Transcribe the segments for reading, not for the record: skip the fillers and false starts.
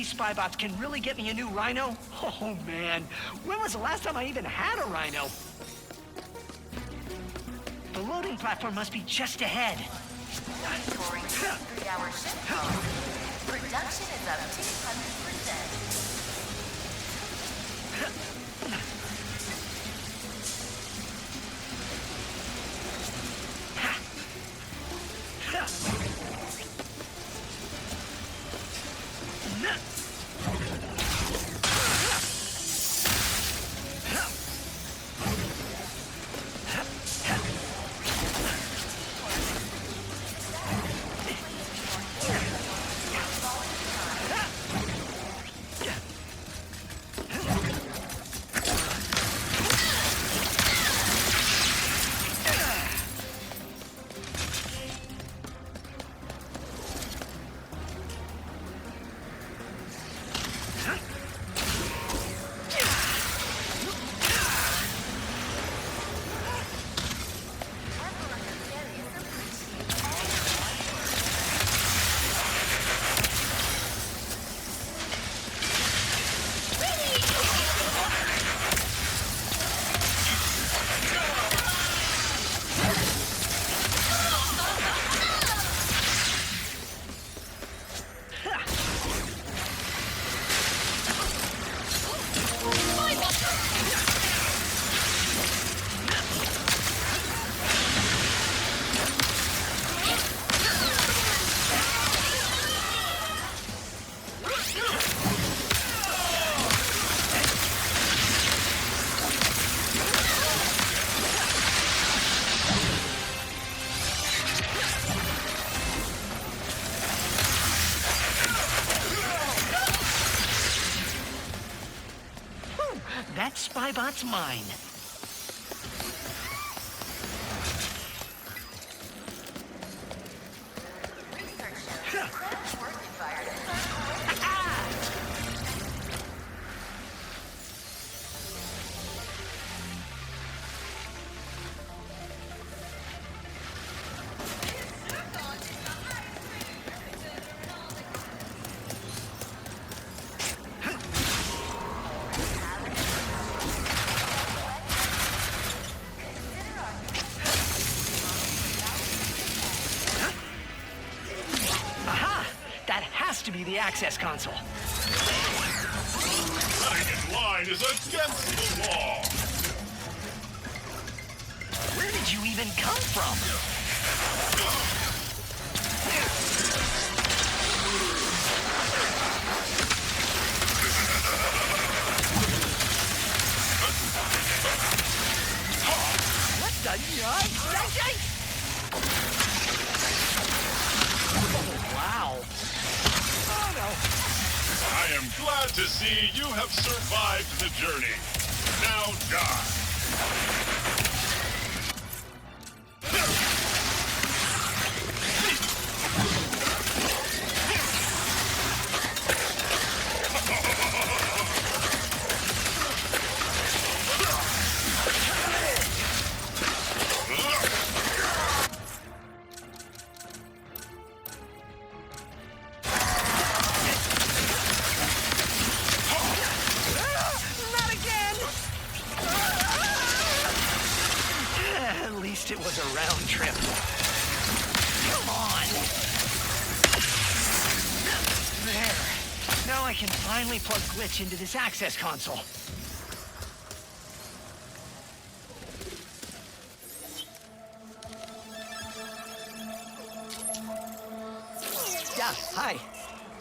these spy bots can really get me a new rhino? Oh man, when was the last time I even had a rhino? The loading platform must be just ahead. Monitoring 3-hour shift call. Production is up 200%. That spybot's mine. Research shows Clank's work environment. To be the access console. Running in line is against the law. Where did you even come from? What the? Oh, wow. Oh, no. I am glad to see you have survived the journey. Now die. It was a round trip. Come on. There. Now I can finally plug Glitch into this access console. Yeah, hi.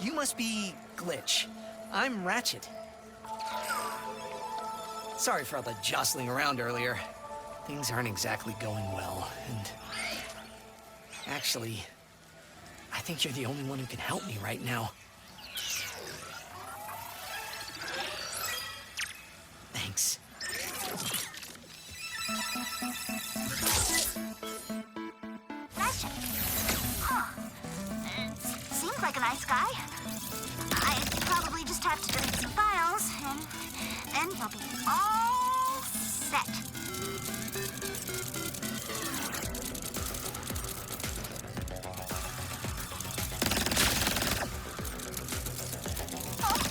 You must be Glitch. I'm Ratchet. Sorry for all the jostling around earlier. Things aren't exactly going well, and actually, I think you're the only one who can help me right now. Thanks. Ratchet. Huh. Seems like a nice guy. I probably just have to delete some files, and then he'll be all set. Oh.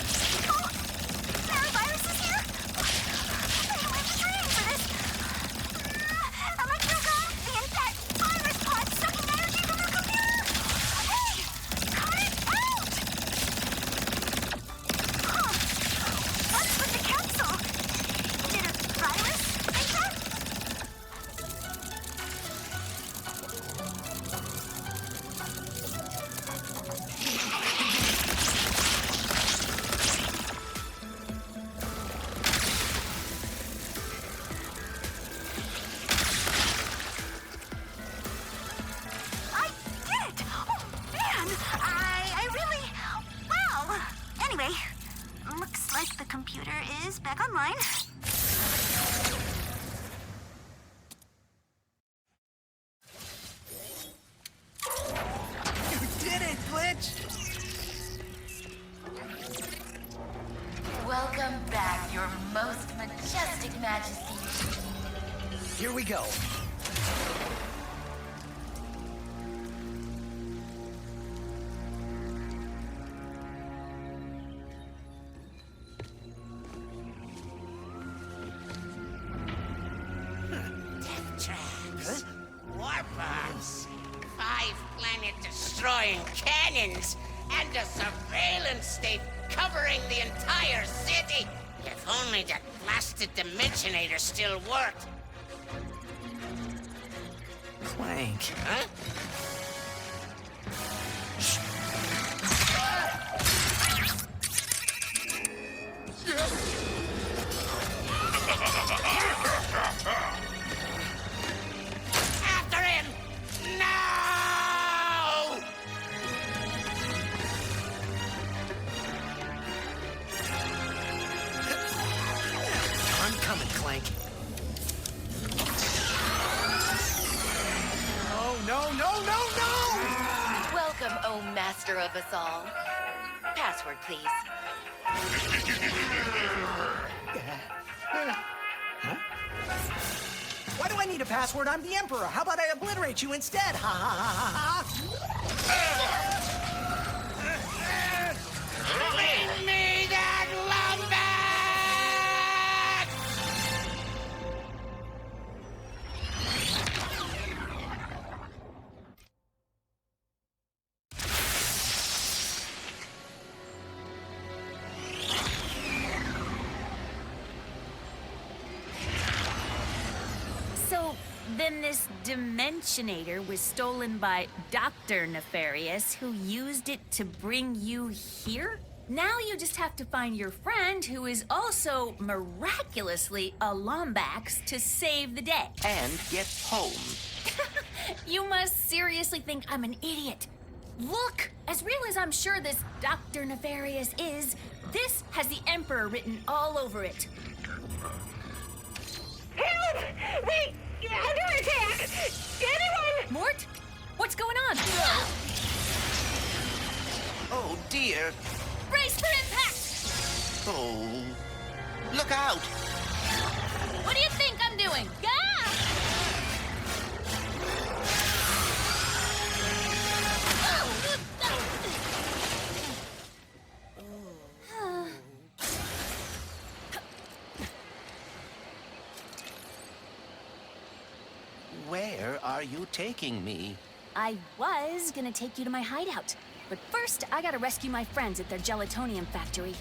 computer is back online. You did it, Glitch! Welcome back, your most majestic majesty. Here we go. Tracks, warp-bombs, 5 planet-destroying cannons, and a surveillance state covering the entire city. If only that blasted Dimensionator still worked. Clank. Huh? After him! No! I'm coming, Clank. No, no, no, no, no! Welcome, oh master of us all. Password, please. Why do I need a password? I'm the Emperor. How about I obliterate you instead? Ha ha ha ha Bring me that lumber! So, then this Dimensionator was stolen by Dr. Nefarious, who used it to bring you here? Now you just have to find your friend, who is also miraculously a Lombax, to save the day. And get home. You must seriously think I'm an idiot. Look, as real as I'm sure this Dr. Nefarious is, this has the Emperor written all over it. Help! Wait! Under attack! Anyone! Mort? What's going on? Oh dear. Brace for impact! Oh. Look out! What do you think I'm doing? Ah! Where are you taking me? I was gonna take you to my hideout, but first I gotta rescue my friends at their gelatonium factory.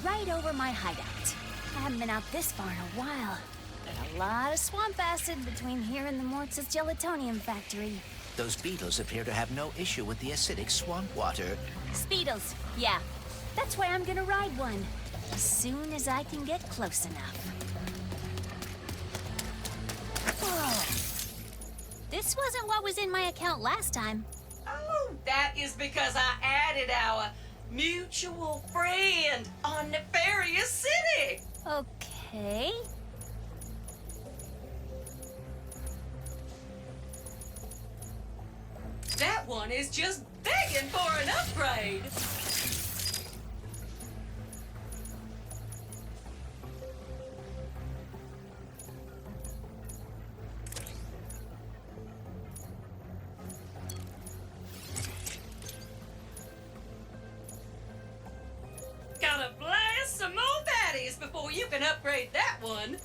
Right over my hideout. I haven't been out this far in a while. Got a lot of swamp acid between here and the Mortis gelatonium factory. Those beetles appear to have no issue with the acidic swamp water. Speedles, yeah. That's why I'm gonna ride one. As soon as I can get close enough. Oh. This wasn't what was in my account last time. Oh, that is because I added our mutual friend on Nefarious City. Okay. That one is just begging for an upgrade. Gotta blast some more baddies before you can upgrade that one.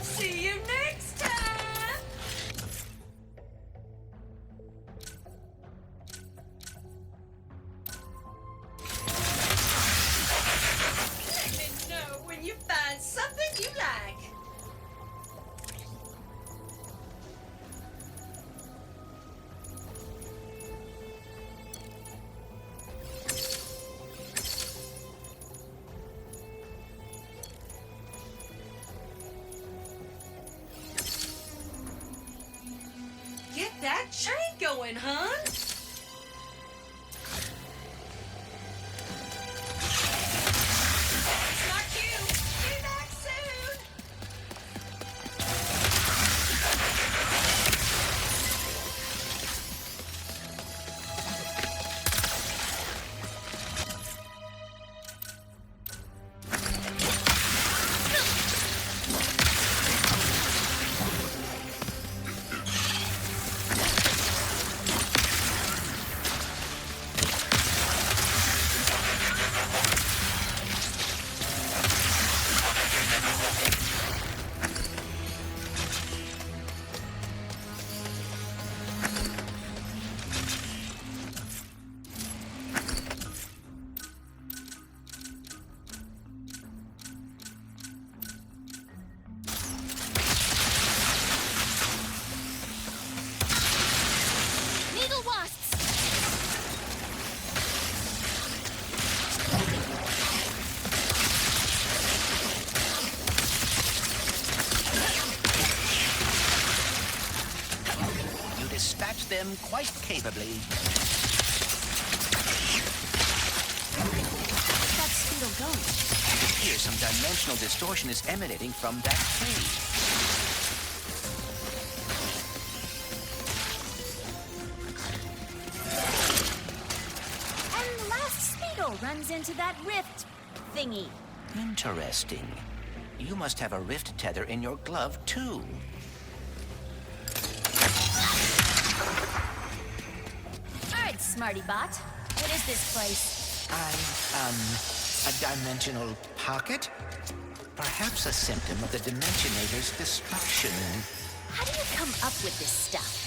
See you next time! Let me know when you find something you like. Get that chain going, hun. It's not you. Be back soon. Needle wasps! You dispatch them quite capably. Where's that Speedle going? It appears some dimensional distortion is emanating from that cave. And the last Speedle runs into that rift thingy. Interesting. You must have a rift tether in your glove, too. All right, Smarty Bot. What is this place? A dimensional pocket? Perhaps a symptom of the Dimensionator's destruction. How do you come up with this stuff?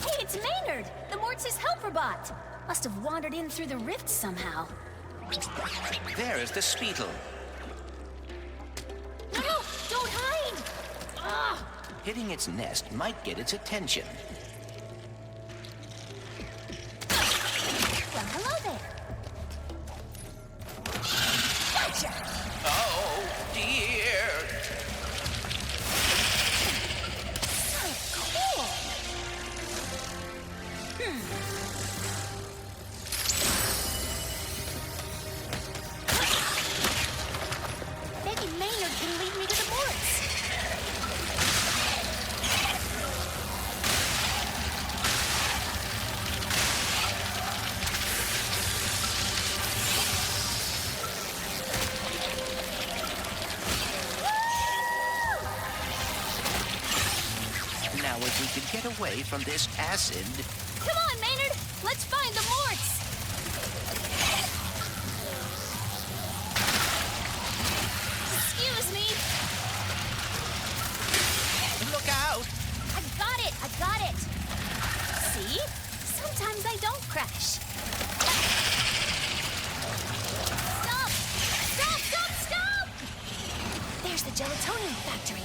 Hey, it's Maynard, the Mortis helper bot. Must have wandered in through the rift somehow. There is the Speedle. No, don't hide! Ugh. Hitting its nest might get its attention. Well, hello there. Gotcha! Oh, dear. So cool. Maybe Maynard can lead me to the Mortis. Now, if we could get away from this acid... Come on, Maynard! Let's find the Morts! gelatonium factory.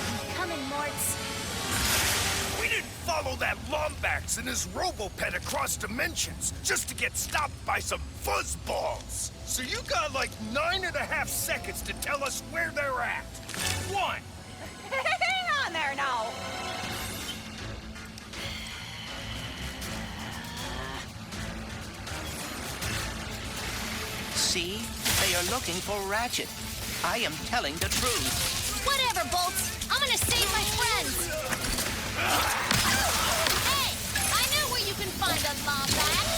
I'm coming, Morts. We didn't follow that Lombax and his Robopet across dimensions just to get stopped by some fuzzballs. So you got like 9.5 seconds to tell us where they're at. 1. Hang on there now. See? They are looking for Ratchet. I am telling the truth. Whatever, Bolts. I'm gonna save my friends. Hey, I know where you can find a Lombax.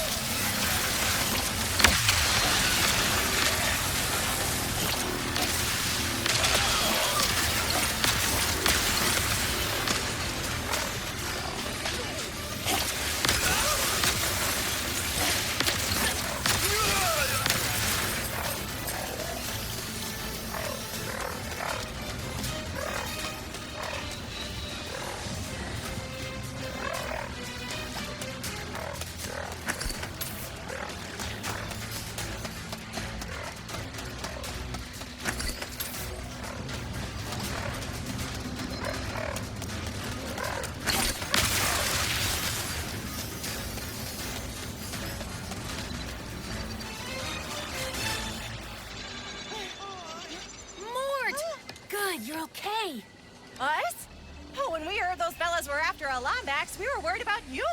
You're okay. Us? Oh, when we heard those fellas were after a Lombax, we were worried about you.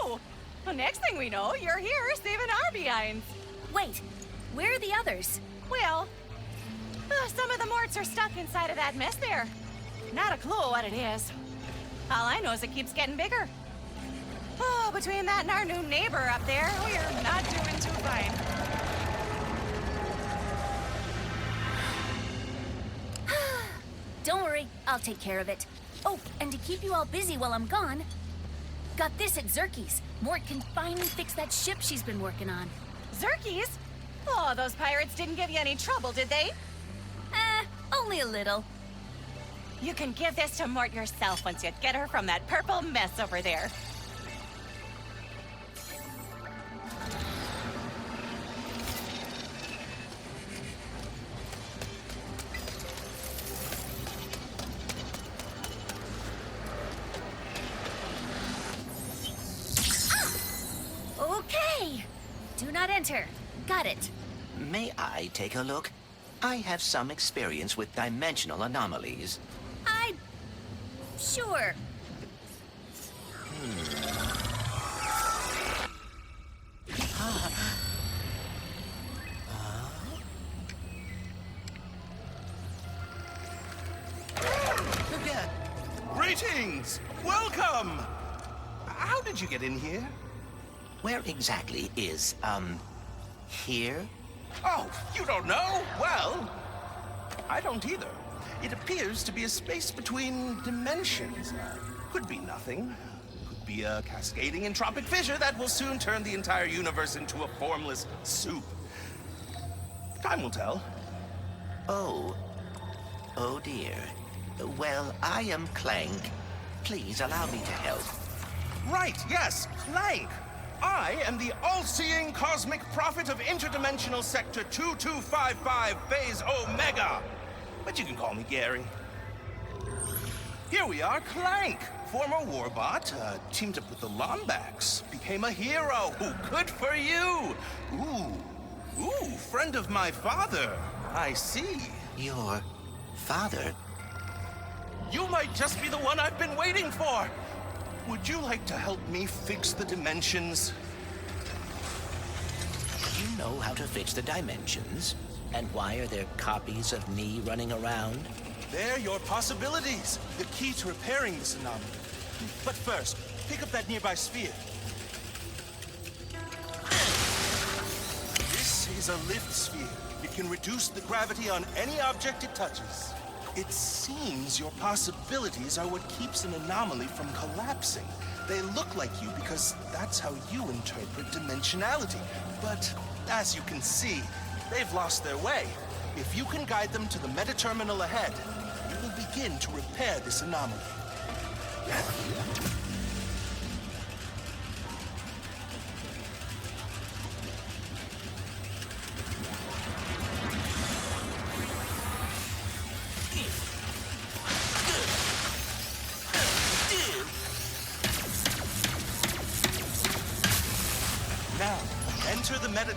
Well, next thing we know, you're here saving our behinds. Wait, where are the others? Well, some of the Morts are stuck inside of that mess there. Not a clue what it is. All I know is it keeps getting bigger. Oh, between that and our new neighbor up there, we're not doing too fine. Don't worry, I'll take care of it. Oh, and to keep you all busy while I'm gone, got this at Zerky's. Mort can finally fix that ship she's been working on. Zerky's? Oh, those pirates didn't give you any trouble, did they? Only a little. You can give this to Mort yourself once you get her from that purple mess over there. Okay. Do not enter. Got it. May I take a look? I have some experience with dimensional anomalies. Sure. Greetings! Welcome! How did you get in here? Where exactly is, here? Oh, you don't know? Well, I don't either. It appears to be a space between dimensions. Could be nothing. Could be a cascading entropic fissure that will soon turn the entire universe into a formless soup. Time will tell. Oh. Oh dear. Well, I am Clank. Please allow me to help. Right, yes, Clank. I am the all-seeing cosmic prophet of interdimensional sector 2255 phase Omega. But you can call me Gary. Here we are, Clank, former warbot, teamed up with the Lombax, became a hero. Ooh, good for you. Ooh, friend of my father. I see. Your father? You might just be the one I've been waiting for. Would you like to help me fix the dimensions? You know how to fix the dimensions? And why are there copies of me running around? They're your possibilities. The key to repairing this anomaly. But first, pick up that nearby sphere. This is a lift sphere. It can reduce the gravity on any object it touches. It seems your possibilities are what keeps an anomaly from collapsing. They look like you because that's how you interpret dimensionality. But as you can see, they've lost their way. If you can guide them to the meta-terminal ahead, you will begin to repair this anomaly.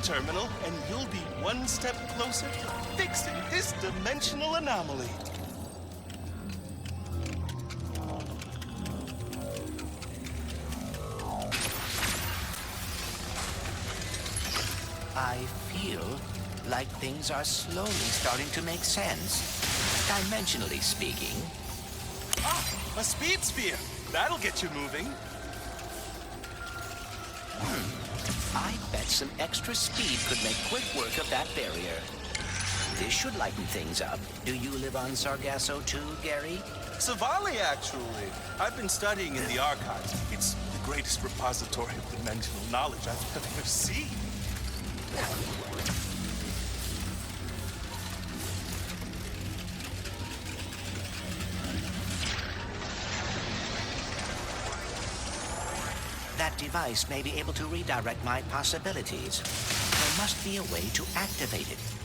terminal, and you'll be one step closer to fixing this dimensional anomaly. I feel like things are slowly starting to make sense. Dimensionally speaking. Ah, a speed sphere. That'll get you moving. I bet some extra speed could make quick work of that barrier. This should lighten things up. Do you live on Sargasso too, Gary? Savali, actually. I've been studying in the archives. It's the greatest repository of dimensional knowledge I've ever seen. That device may be able to redirect my possibilities. There must be a way to activate it.